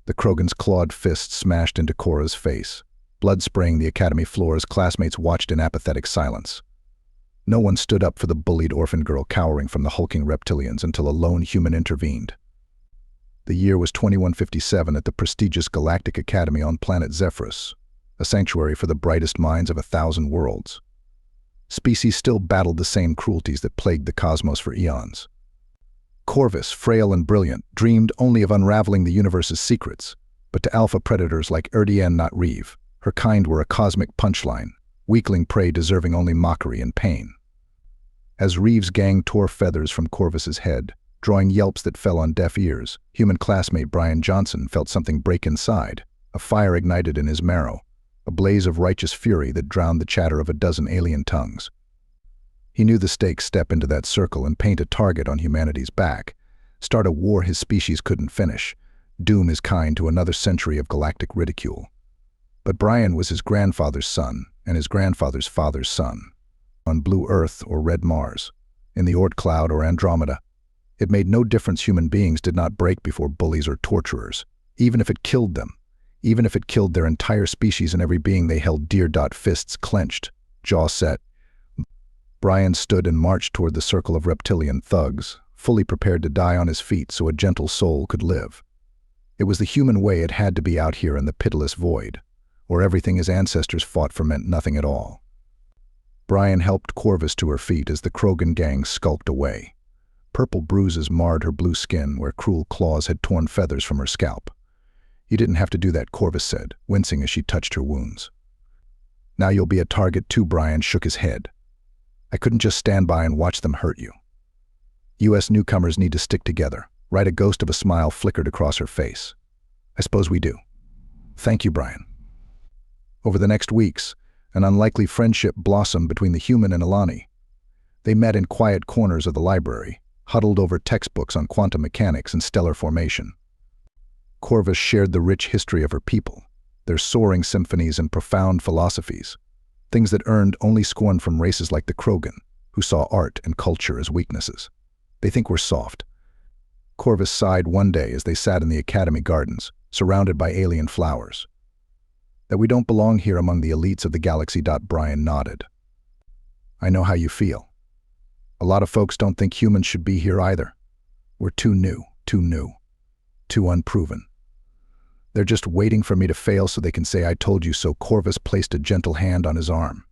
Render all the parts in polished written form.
The Krogan's clawed fist smashed into Cora's face, blood spraying the academy floor as classmates watched in apathetic silence. No one stood up for the bullied orphan girl cowering from the hulking reptilians until a lone human intervened. The year was 2157 at the prestigious Galactic Academy on planet Zephyrus, a sanctuary for the brightest minds of 1,000 worlds. Species still battled the same cruelties that plagued the cosmos for eons. Corvus, frail and brilliant, dreamed only of unraveling the universe's secrets, but to alpha predators like Erdien not Reeve, her kind were a cosmic punchline, weakling prey deserving only mockery and pain. As Reeve's gang tore feathers from Corvus's head, drawing yelps that fell on deaf ears, human classmate Brian Johnson felt something break inside, a fire ignited in his marrow, a blaze of righteous fury that drowned the chatter of a dozen alien tongues. He knew the stakes: step into that circle and paint a target on humanity's back, start a war his species couldn't finish, doom his kind to another century of galactic ridicule. But Brian was his grandfather's son, and his grandfather's father's son. On Blue Earth or Red Mars, in the Oort Cloud or Andromeda, it made no difference human beings did not break before bullies or torturers, even if it killed them, even if it killed their entire species and every being they held dear. Fists clenched, jaw set, Brian stood and marched toward the circle of reptilian thugs, fully prepared to die on his feet so a gentle soul could live. It was the human way. It had to be out here in the pitiless void, or everything his ancestors fought for meant nothing at all. Brian helped Corvus to her feet as the Krogan gang skulked away. Purple bruises marred her blue skin where cruel claws had torn feathers from her scalp. "You didn't have to do that," Corvus said, wincing as she touched her wounds. "Now you'll be a target too." Brian shook his head. "I couldn't just stand by and watch them hurt you. U.S. newcomers need to stick together." Right, a ghost of a smile flickered across her face. "I suppose we do." "Thank you, Brian." Over the next weeks, an unlikely friendship blossomed between the human and Alani. They met in quiet corners of the library, huddled over textbooks on quantum mechanics and stellar formation. Corvus shared the rich history of her people, their soaring symphonies and profound philosophies, things that earned only scorn from races like the Krogan, who saw art and culture as weaknesses. "They think we're soft." Corvus sighed one day as they sat in the academy gardens, surrounded by alien flowers. "That we don't belong here among the elites of the galaxy." Brian nodded. "I know how you feel. A lot of folks don't think humans should be here either. We're too new, too unproven. They're just waiting for me to fail so they can say I told you so." Corvus placed a gentle hand on his arm.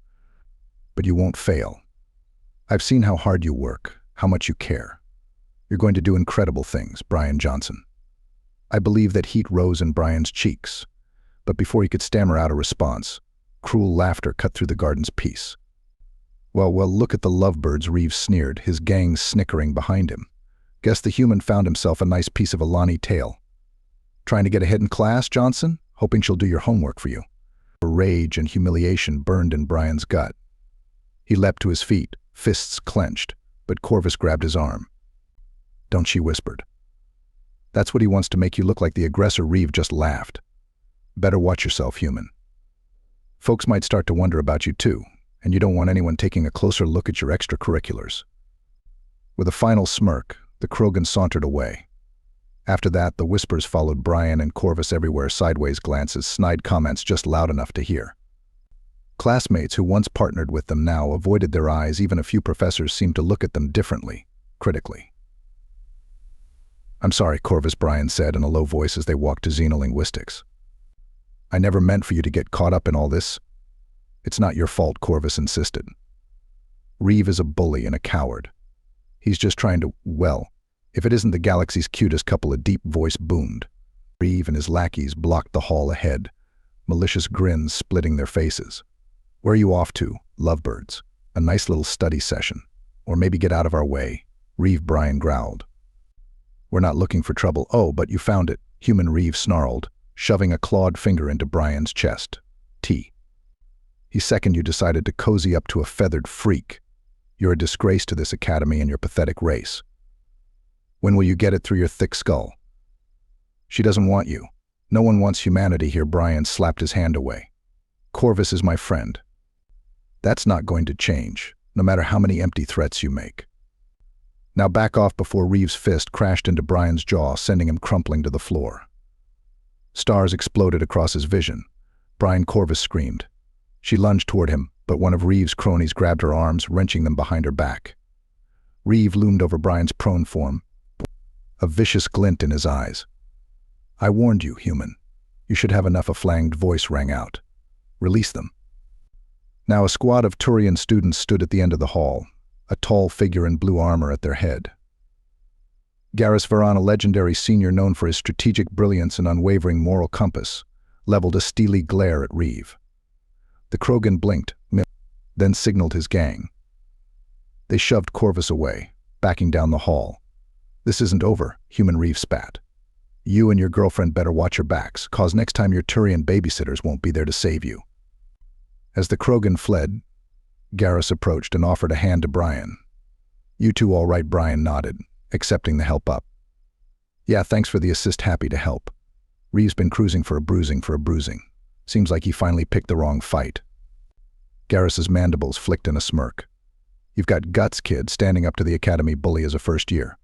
"But you won't fail. I've seen how hard you work, how much you care. You're going to do incredible things, Brian Johnson." I believe that heat rose in Brian's cheeks, but before he could stammer out a response, cruel laughter cut through the garden's peace. Well, look at the lovebirds," Reeves sneered, his gang snickering behind him. "Guess the human found himself a nice piece of Alani tail. Trying to get ahead in class, Johnson? Hoping she'll do your homework for you." Rage and humiliation burned in Brian's gut. He leapt to his feet, fists clenched, but Corvus grabbed his arm. "Don't," she whispered. "That's what he wants, to make you look like the aggressor." Reeve just laughed. "Better watch yourself, human. Folks might start to wonder about you too, and you don't want anyone taking a closer look at your extracurriculars." With a final smirk, the Krogan sauntered away. After that, the whispers followed Brian and Corvus everywhere, sideways glances, snide comments just loud enough to hear. Classmates who once partnered with them now avoided their eyes. Even a few professors seemed to look at them differently, critically. "I'm sorry, Corvus," Brian said in a low voice as they walked to xenolinguistics. "I never meant for you to get caught up in all this." "It's not your fault," Corvus insisted. "Reeve is a bully and a coward. He's just trying to, well, if it isn't the galaxy's cutest couple," a deep voice boomed. Reeve and his lackeys blocked the hall ahead, malicious grins splitting their faces. "Where are you off to, lovebirds? A nice little study session. Or maybe get out of our way," Reeve. Brian growled. "We're not looking for trouble." "Oh, but you found it," human Reeve snarled, shoving a clawed finger into Brian's chest. "He second you decided to cozy up to a feathered freak. You're a disgrace to this academy and your pathetic race. When will you get it through your thick skull? She doesn't want you. No one wants humanity here." Brian slapped his hand away. "Corvus is my friend. That's not going to change, no matter how many empty threats you make. Now back off before Reeve's fist crashed into Brian's jaw, sending him crumpling to the floor. Stars exploded across his vision. Brian Corvus screamed. She lunged toward him, but one of Reeve's cronies grabbed her arms, wrenching them behind her back. Reeve loomed over Brian's prone form, a vicious glint in his eyes. "I warned you, human. You should have enough." A flanged voice rang out. "Release them." Now a squad of Turian students stood at the end of the hall, a tall figure in blue armor at their head. Garrus Varan, a legendary senior known for his strategic brilliance and unwavering moral compass, leveled a steely glare at Reeve. The Krogan blinked, then signaled his gang. They shoved Corvus away, backing down the hall. "This isn't over," human Reeve spat. "You and your girlfriend better watch your backs, cause next time your Turian babysitters won't be there to save you." As the Krogan fled, Garrus approached and offered a hand to Brian. "You two all right?" Brian nodded, accepting the help up. "Yeah, thanks for the assist, happy to help." Reeve's been cruising for a bruising. Seems like he finally picked the wrong fight. Garrus's mandibles flicked in a smirk. "You've got guts, kid, standing up to the academy bully as a first year."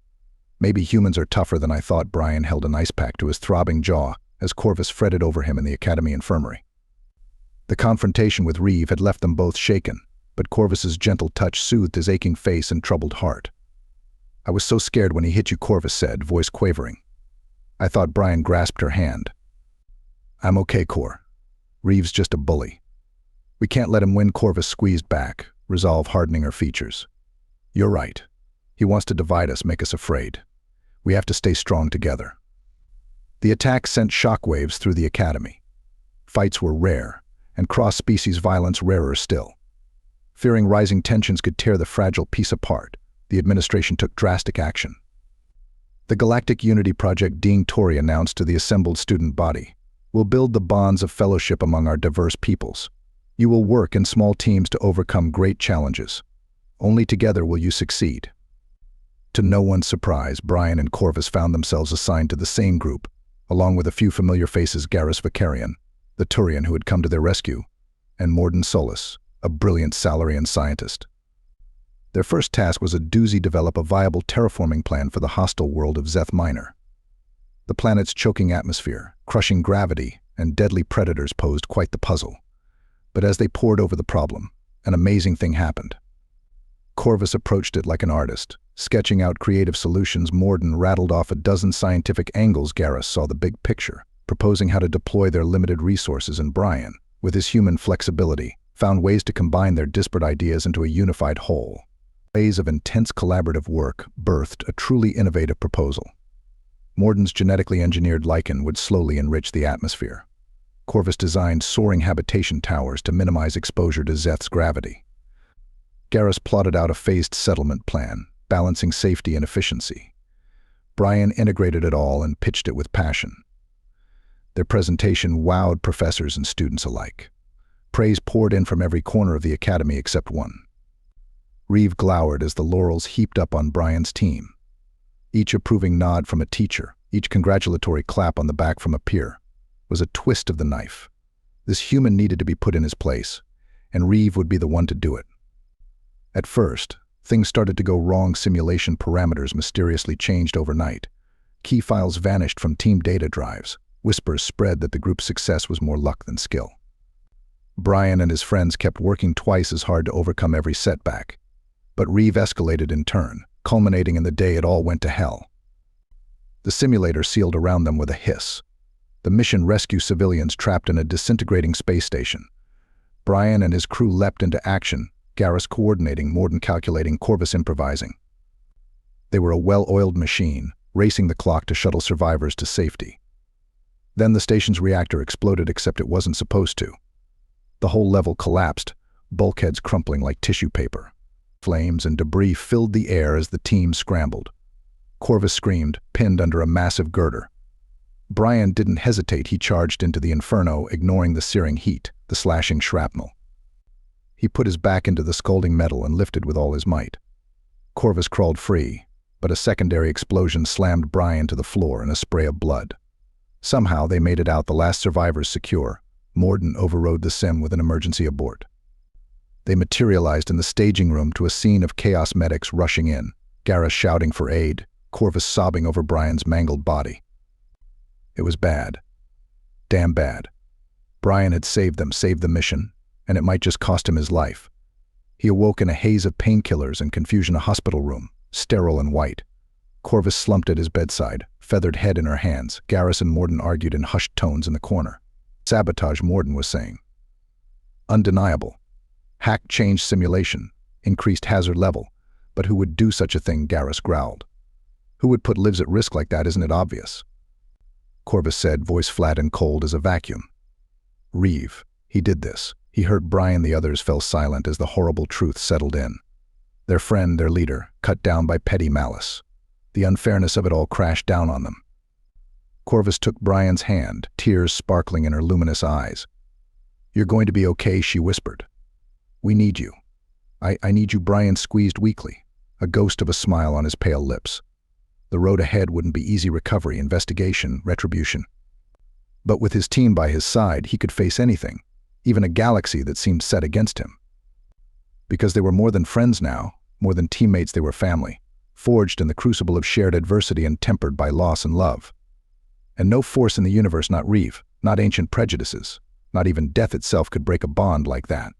"Maybe humans are tougher than I thought." Brian held an ice pack to his throbbing jaw as Corvus fretted over him in the academy infirmary. The confrontation with Reeve had left them both shaken, but Corvus's gentle touch soothed his aching face and troubled heart. "I was so scared when he hit you," Corvus said, voice quavering. "I thought." Brian grasped her hand. "I'm okay, Cor. Reeve's just a bully." "We can't let him win." Corvus squeezed back, resolve hardening her features. "You're right. He wants to divide us, make us afraid. We have to stay strong together." The attack sent shockwaves through the academy. Fights were rare, and cross-species violence rarer still. Fearing rising tensions could tear the fragile peace apart, the administration took drastic action. The Galactic Unity Project Dean Tori announced to the assembled student body, "We'll build the bonds of fellowship among our diverse peoples. You will work in small teams to overcome great challenges. Only together will you succeed." To no one's surprise, Brian and Corvus found themselves assigned to the same group, along with a few familiar faces: Garrus Vicarian, the Turian who had come to their rescue, and Morden Solus, a brilliant Salarian scientist. Their first task was a doozy: develop a viable terraforming plan for the hostile world of Zeth Minor. The planet's choking atmosphere, crushing gravity, and deadly predators posed quite the puzzle. But as they pored over the problem, an amazing thing happened. Corvus approached it like an artist, sketching out creative solutions. Morden rattled off a dozen scientific angles. Garrus saw the big picture, proposing how to deploy their limited resources, and Brian, with his human flexibility, found ways to combine their disparate ideas into a unified whole. Days of intense collaborative work birthed a truly innovative proposal. Morden's genetically engineered lichen would slowly enrich the atmosphere. Corvus designed soaring habitation towers to minimize exposure to Zeth's gravity. Garrus plotted out a phased settlement plan, balancing safety and efficiency. Brian integrated it all and pitched it with passion. Their presentation wowed professors and students alike. Praise poured in from every corner of the academy except one. Reeve glowered as the laurels heaped up on Brian's team. Each approving nod from a teacher, each congratulatory clap on the back from a peer, was a twist of the knife. This human needed to be put in his place, and Reeve would be the one to do it. At first, things started to go wrong. Simulation parameters mysteriously changed overnight. Key files vanished from team data drives. Whispers spread that the group's success was more luck than skill. Brian and his friends kept working twice as hard to overcome every setback. But Reeve escalated in turn, culminating in the day it all went to hell. The simulator sealed around them with a hiss. The mission rescued civilians trapped in a disintegrating space station. Brian and his crew leapt into action, Garrus coordinating, Morden calculating, Corvus improvising. They were a well-oiled machine, racing the clock to shuttle survivors to safety. Then the station's reactor exploded, except it wasn't supposed to. The whole level collapsed, bulkheads crumpling like tissue paper. Flames and debris filled the air as the team scrambled. Corvus screamed, pinned under a massive girder. Brian didn't hesitate. He charged into the inferno, ignoring the searing heat, the slashing shrapnel. He put his back into the scalding metal and lifted with all his might. Corvus crawled free, but a secondary explosion slammed Brian to the floor in a spray of blood. Somehow they made it out, the last survivors secure. Morden overrode the sim with an emergency abort. They materialized in the staging room to a scene of chaos: medics rushing in, Garrus shouting for aid, Corvus sobbing over Brian's mangled body. It was bad. Damn bad. Brian had saved them, saved the mission, and it might just cost him his life. He awoke in a haze of painkillers and confusion, a hospital room, sterile and white. Corvus slumped at his bedside, feathered head in her hands. Garrus and Morden argued in hushed tones in the corner. Sabotage, Morden was saying. Undeniable. Hack changed simulation, increased hazard level. But who would do such a thing, Garrus growled. Who would put lives at risk like that, isn't it obvious? Corvus said, voice flat and cold as a vacuum. Reeve. He did this. He hurt Brian. The others fell silent as the horrible truth settled in. Their friend, their leader, cut down by petty malice. The unfairness of it all crashed down on them. Corvus took Brian's hand, tears sparkling in her luminous eyes. You're going to be okay, she whispered. We need you. I need you, Brian squeezed weakly, a ghost of a smile on his pale lips. The road ahead wouldn't be easy: recovery, investigation, retribution. But with his team by his side, he could face anything, even a galaxy that seemed set against him. Because they were more than friends now, more than teammates, they were family, forged in the crucible of shared adversity and tempered by loss and love. And no force in the universe, not Reeve, not ancient prejudices, not even death itself, could break a bond like that.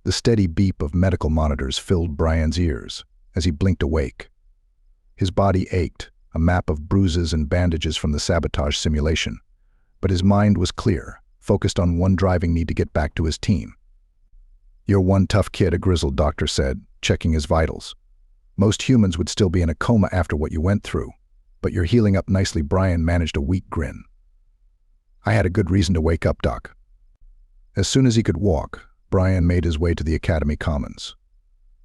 The steady beep of medical monitors filled Brian's ears as he blinked awake. His body ached, a map of bruises and bandages from the Sabotage simulation, but his mind was clear, focused on one driving need: to get back to his team. You're one tough kid, a grizzled doctor said, checking his vitals. Most humans would still be in a coma after what you went through, but you're healing up nicely. Brian managed a weak grin. I had a good reason to wake up, Doc. As soon as he could walk, Brian made his way to the Academy Commons.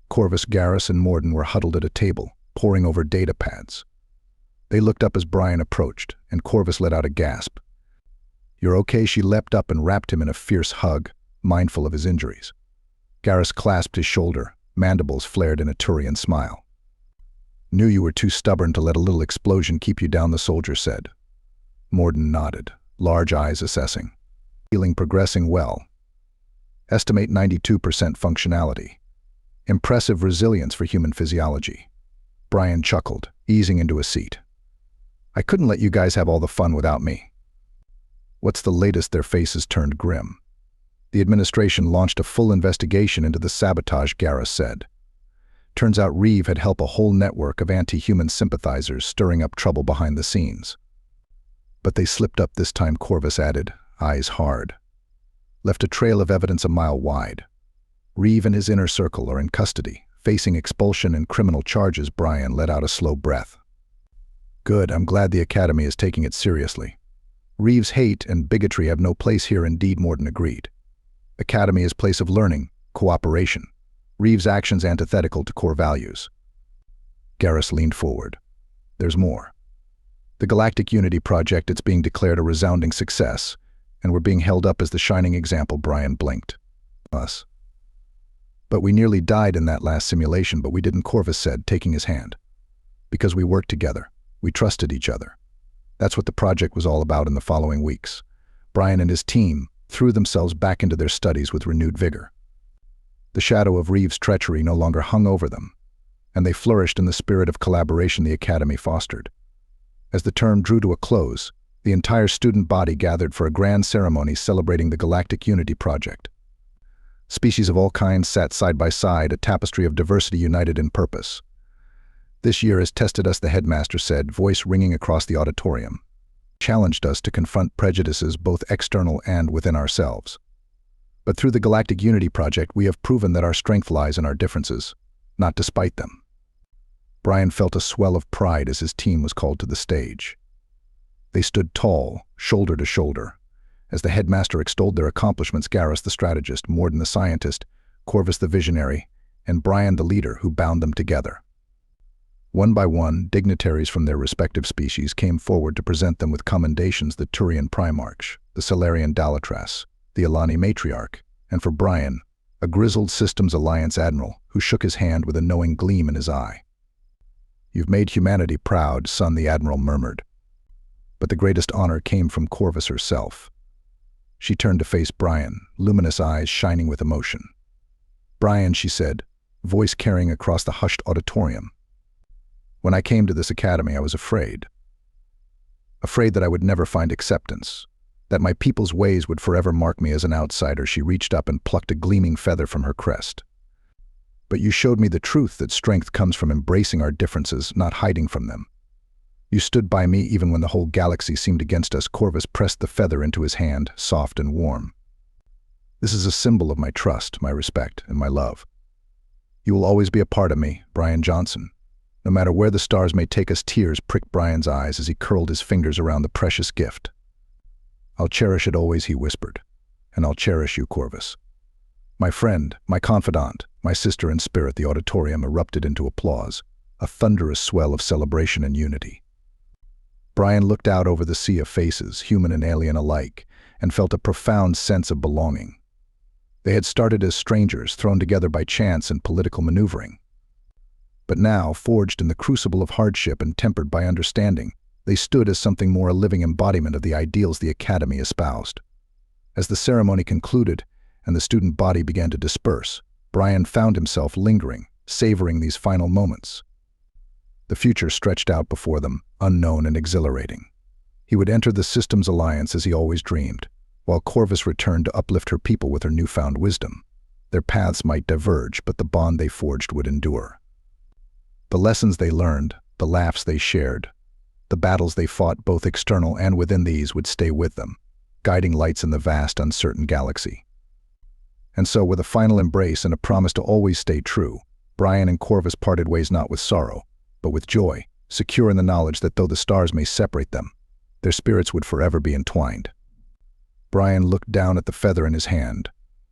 Corvus, Garrus, and Morden were huddled at a table, poring over data pads. They looked up as Brian approached, and Corvus let out a gasp. You're okay? She leapt up and wrapped him in a fierce hug, mindful of his injuries. Garrus clasped his shoulder, mandibles flared in a Turian smile. Knew you were too stubborn to let a little explosion keep you down, the soldier said. Morden nodded, large eyes assessing. Healing progressing well. Estimate 92% functionality. Impressive resilience for human physiology. Brian chuckled, easing into a seat. I couldn't let you guys have all the fun without me. What's the latest? Their faces turned grim. The administration launched a full investigation into the Sabotage, Garrus said. Turns out Reeve had helped a whole network of anti-human sympathizers stirring up trouble behind the scenes. But they slipped up this time, Corvus added, eyes hard. Left a trail of evidence a mile wide. Reeve and his inner circle are in custody, facing expulsion and criminal charges. Brian let out a slow breath. Good, I'm glad the Academy is taking it seriously. Reeve's hate and bigotry have no place here. Indeed, Morden agreed. Academy is place of learning, cooperation. Reeve's actions antithetical to core values. Garrus leaned forward. There's more. The Galactic Unity Project, it's being declared a resounding success, and we're being held up as the shining example. Brian blinked. Us. But we nearly died in that last simulation, but we didn't, Corvus said, taking his hand. Because we worked together. We trusted each other. That's what the project was all about. In the following weeks, Brian and his team threw themselves back into their studies with renewed vigor. The shadow of Reeve's treachery no longer hung over them, and they flourished in the spirit of collaboration the Academy fostered. As the term drew to a close, the entire student body gathered for a grand ceremony celebrating the Galactic Unity Project. Species of all kinds sat side by side, a tapestry of diversity united in purpose. This year has tested us, the headmaster said, voice ringing across the auditorium. Challenged us to confront prejudices both external and within ourselves. But through the Galactic Unity Project, we have proven that our strength lies in our differences, not despite them. Brian felt a swell of pride as his team was called to the stage. They stood tall, shoulder to shoulder, as the headmaster extolled their accomplishments. Garrus the strategist, Morden the scientist, Corvus the visionary, and Brian the leader who bound them together. One by one, dignitaries from their respective species came forward to present them with commendations: the Turian Primarch, the Salarian Dalatras, the Alani Matriarch, and for Brian, a grizzled Systems Alliance admiral who shook his hand with a knowing gleam in his eye. You've made humanity proud, son, the admiral murmured. But the greatest honor came from Corvus herself. She turned to face Brian, luminous eyes shining with emotion. Brian, she said, voice carrying across the hushed auditorium. When I came to this academy, I was afraid. Afraid that I would never find acceptance. that my people's ways would forever mark me as an outsider. She reached up and plucked a gleaming feather from her crest. But you showed me the truth that strength comes from embracing our differences, not hiding from them. You stood by me even when the whole galaxy seemed against us. Corvus pressed the feather into his hand, soft and warm. This is a symbol of my trust, my respect, and my love. You will always be a part of me, Brian Johnson. No matter where the stars may take us. Tears pricked Brian's eyes as he curled his fingers around the precious gift. I'll cherish it always, he whispered. And I'll cherish you, Corvus. My friend, my confidant, my sister in spirit. The auditorium erupted into applause, a thunderous swell of celebration and unity. Brian looked out over the sea of faces, human and alien alike, and felt a profound sense of belonging. They had started as strangers, thrown together by chance and political maneuvering. But now, forged in the crucible of hardship and tempered by understanding, they stood as something more, a living embodiment of the ideals the Academy espoused. As the ceremony concluded and the student body began to disperse, Brian found himself lingering, savoring these final moments. The future stretched out before them, unknown and exhilarating. He would enter the Systems Alliance as he always dreamed, while Corvus returned to uplift her people with her newfound wisdom. Their paths might diverge, but the bond they forged would endure. The lessons they learned, the laughs they shared, the battles they fought, both external and within these, would stay with them, guiding lights in the vast, uncertain galaxy. And so, with a final embrace and a promise to always stay true, Brian and Corvus parted ways, not with sorrow, but with joy, secure in the knowledge that though the stars may separate them, their spirits would forever be entwined. Brian looked down at the feather in his hand,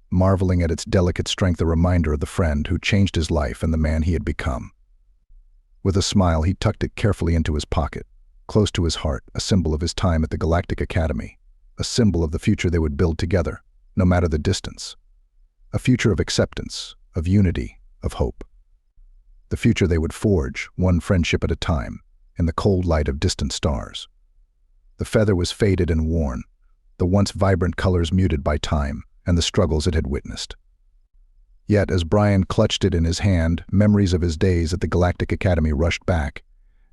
marveling at its delicate strength, a reminder of the friend who changed his life and the man he had become. With a smile, he tucked it carefully into his pocket, close to his heart, a symbol of his time at the Galactic Academy, a symbol of the future they would build together, no matter the distance. A future of acceptance, of unity, of hope. The future they would forge, one friendship at a time, in the cold light of distant stars. The feather was faded and worn, the once vibrant colors muted by time and the struggles it had witnessed. Yet, as Brian clutched it in his hand, memories of his days at the Galactic Academy rushed back,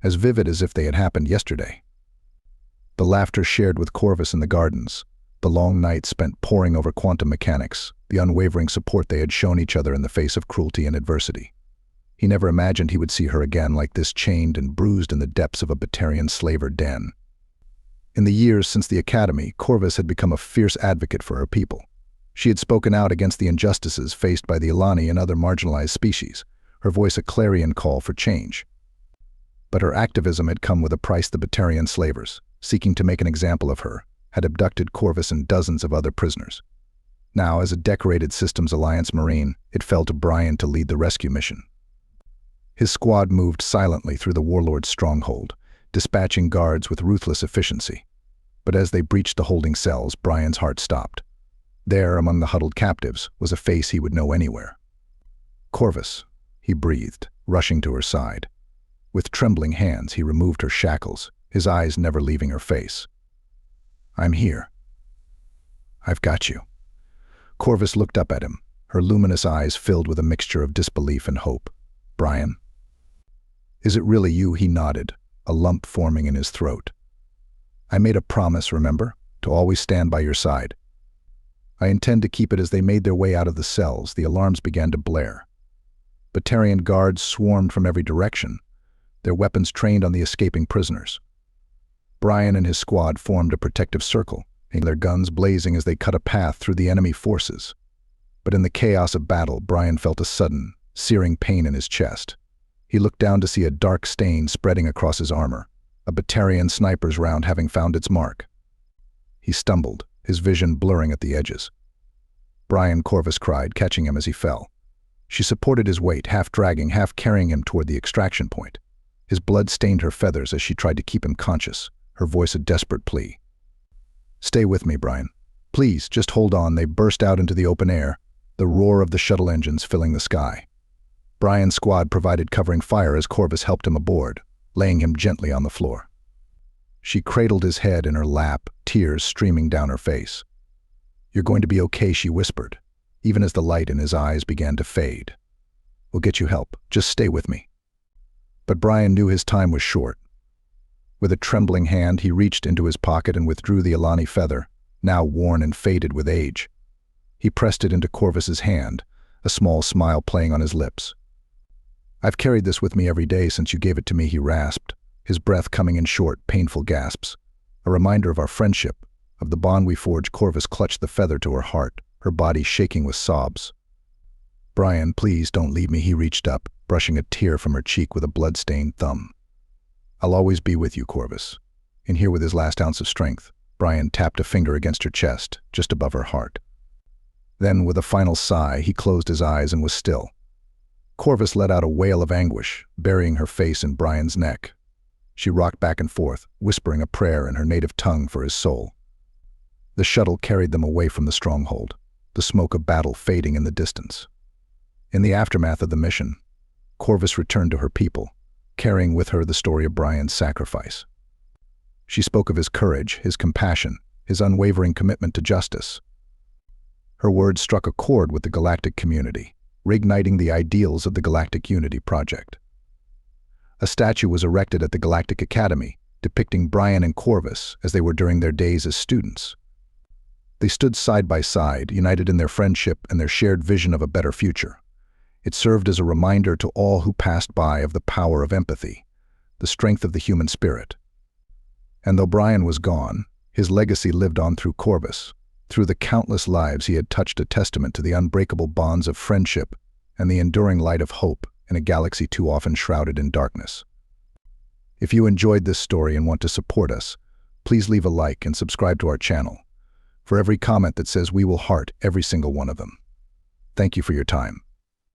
as vivid as if they had happened yesterday. The laughter shared with Corvus in the gardens, the long nights spent poring over quantum mechanics, the unwavering support they had shown each other in the face of cruelty and adversity. He never imagined he would see her again like this, chained and bruised in the depths of a Batarian slaver den. In the years since the Academy, Corvus had become a fierce advocate for her people. She had spoken out against the injustices faced by the Alani and other marginalized species, her voice a clarion call for change. But her activism had come with a price. The Batarian slavers, seeking to make an example of her, had abducted Corvus and dozens of other prisoners. Now, as a decorated Systems Alliance Marine, it fell to Brian to lead the rescue mission. His squad moved silently through the warlord's stronghold, dispatching guards with ruthless efficiency. But as they breached the holding cells, Brian's heart stopped. There, among the huddled captives, was a face he would know anywhere. Corvus, he breathed, rushing to her side. With trembling hands, he removed her shackles, his eyes never leaving her face. I'm here. I've got you. Corvus looked up at him, her luminous eyes filled with a mixture of disbelief and hope. Brian? Is it really you? He nodded, a lump forming in his throat. I made a promise, remember, to always stand by your side. I intend to keep it. As they made their way out of the cells, the alarms began to blare. Batarian guards swarmed from every direction, their weapons trained on the escaping prisoners. Brian and his squad formed a protective circle, their guns blazing as they cut a path through the enemy forces. But in the chaos of battle, Brian felt a sudden, searing pain in his chest. He looked down to see a dark stain spreading across his armor, a Batarian sniper's round having found its mark. He stumbled, his vision blurring at the edges. Brian, Corvus cried, catching him as he fell. She supported his weight, half dragging, half carrying him toward the extraction point. His blood stained her feathers as she tried to keep him conscious, her voice a desperate plea. Stay with me, Brian. Please, just hold on. They burst out into the open air, the roar of the shuttle engines filling the sky. Brian's squad provided covering fire as Corvus helped him aboard, laying him gently on the floor. She cradled his head in her lap, tears streaming down her face. You're going to be okay, she whispered, even as the light in his eyes began to fade. We'll get you help. Just stay with me. But Brian knew his time was short. With a trembling hand, he reached into his pocket and withdrew the Alani feather, now worn and faded with age. He pressed it into Corvus's hand, a small smile playing on his lips. "I've carried this with me every day since you gave it to me," he rasped, his breath coming in short, painful gasps. A reminder of our friendship, of the bond we forged. Corvus clutched the feather to her heart, her body shaking with sobs. "Brian, please don't leave me," he reached up, brushing a tear from her cheek with a blood-stained thumb. "I'll always be with you, Corvus." And here, with his last ounce of strength, Brian tapped a finger against her chest, just above her heart. Then, with a final sigh, he closed his eyes and was still. Corvus let out a wail of anguish, burying her face in Brian's neck. She rocked back and forth, whispering a prayer in her native tongue for his soul. The shuttle carried them away from the stronghold, the smoke of battle fading in the distance. In the aftermath of the mission, Corvus returned to her people, carrying with her the story of Brian's sacrifice. She spoke of his courage, his compassion, his unwavering commitment to justice. Her words struck a chord with the galactic community, reigniting the ideals of the Galactic Unity Project. A statue was erected at the Galactic Academy, depicting Brian and Corvus as they were during their days as students. They stood side by side, united in their friendship and their shared vision of a better future. It served as a reminder to all who passed by of the power of empathy, the strength of the human spirit. And though Brian was gone, his legacy lived on through Corvus. Through the countless lives he had touched, a testament to the unbreakable bonds of friendship and the enduring light of hope in a galaxy too often shrouded in darkness. If you enjoyed this story and want to support us, please leave a like and subscribe to our channel. For every comment that says, we will heart every single one of them. Thank you for your time.